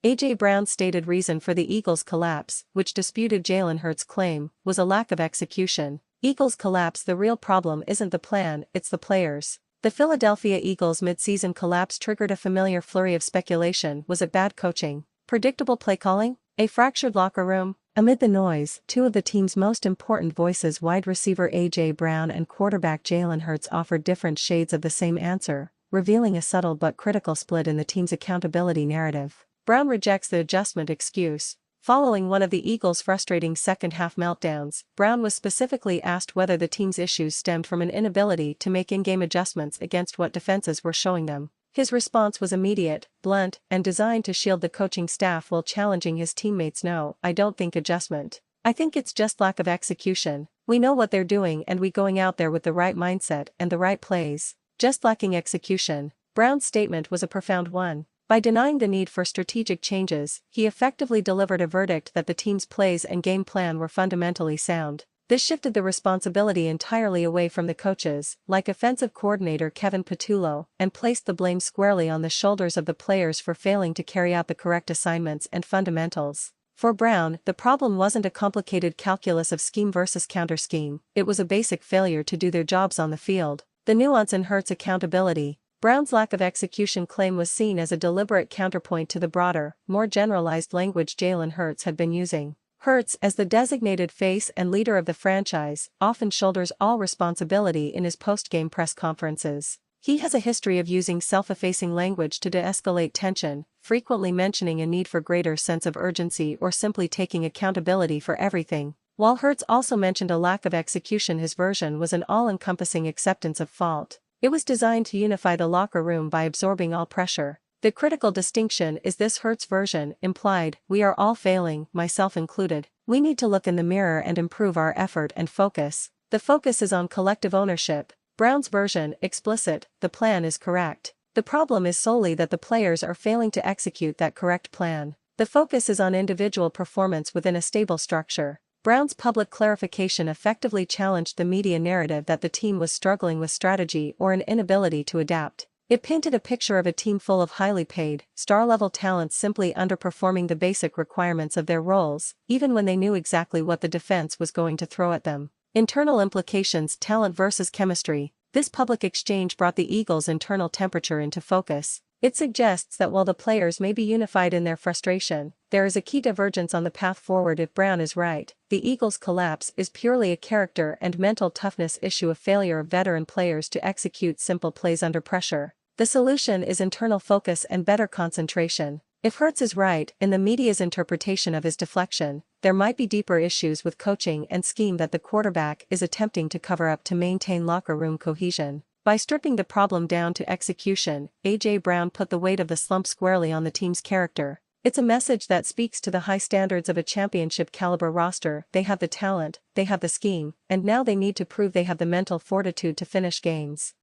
A.J. Brown's stated reason for the Eagles' collapse, which disputed Jalen Hurts' claim, was a lack of execution. Eagles' collapse. The real problem isn't the plan, it's the players. The Philadelphia Eagles' mid-season collapse triggered a familiar flurry of speculation. Was it bad coaching? Predictable play calling? A fractured locker room? Amid the noise, two of the team's most important voices, wide receiver A.J. Brown and quarterback Jalen Hurts, offered different shades of the same answer, revealing a subtle but critical split in the team's accountability narrative. Brown rejects the adjustment excuse. Following one of the Eagles' frustrating second-half meltdowns, Brown was specifically asked whether the team's issues stemmed from an inability to make in-game adjustments against what defenses were showing them. His response was immediate, blunt, and designed to shield the coaching staff while challenging his teammates. No, I don't think adjustment. I think it's just lack of execution. We know what they're doing and we going out there with the right mindset and the right plays. Just lacking execution. Brown's statement was a profound one. By denying the need for strategic changes, he effectively delivered a verdict that the team's plays and game plan were fundamentally sound. This shifted the responsibility entirely away from the coaches, like offensive coordinator Kevin Patullo, and placed the blame squarely on the shoulders of the players for failing to carry out the correct assignments and fundamentals. For Brown, the problem wasn't a complicated calculus of scheme versus counter-scheme, it was a basic failure to do their jobs on the field. The nuance in Hurts' accountability. Brown's lack of execution claim was seen as a deliberate counterpoint to the broader, more generalized language Jalen Hurts had been using. Hurts, as the designated face and leader of the franchise, often shoulders all responsibility in his post-game press conferences. He has a history of using self-effacing language to de-escalate tension, frequently mentioning a need for greater sense of urgency or simply taking accountability for everything. While Hurts also mentioned a lack of execution, his version was an all-encompassing acceptance of fault. It was designed to unify the locker room by absorbing all pressure. The critical distinction is this: Hurts' version implied, we are all failing, myself included. We need to look in the mirror and improve our effort and focus. The focus is on collective ownership. Brown's version, explicit, the plan is correct. The problem is solely that the players are failing to execute that correct plan. The focus is on individual performance within a stable structure. Brown's public clarification effectively challenged the media narrative that the team was struggling with strategy or an inability to adapt. It painted a picture of a team full of highly paid, star-level talents simply underperforming the basic requirements of their roles, even when they knew exactly what the defense was going to throw at them. Internal implications: talent versus chemistry. This public exchange brought the Eagles' internal temperature into focus. It suggests that while the players may be unified in their frustration, there is a key divergence on the path forward. If Brown is right, the Eagles' collapse is purely a character and mental toughness issue, a failure of veteran players to execute simple plays under pressure. The solution is internal focus and better concentration. If Hurts is right in the media's interpretation of his deflection, there might be deeper issues with coaching and scheme that the quarterback is attempting to cover up to maintain locker room cohesion. By stripping the problem down to execution, A.J. Brown put the weight of the slump squarely on the team's character. It's a message that speaks to the high standards of a championship-caliber roster. They have the talent, they have the scheme, and now they need to prove they have the mental fortitude to finish games.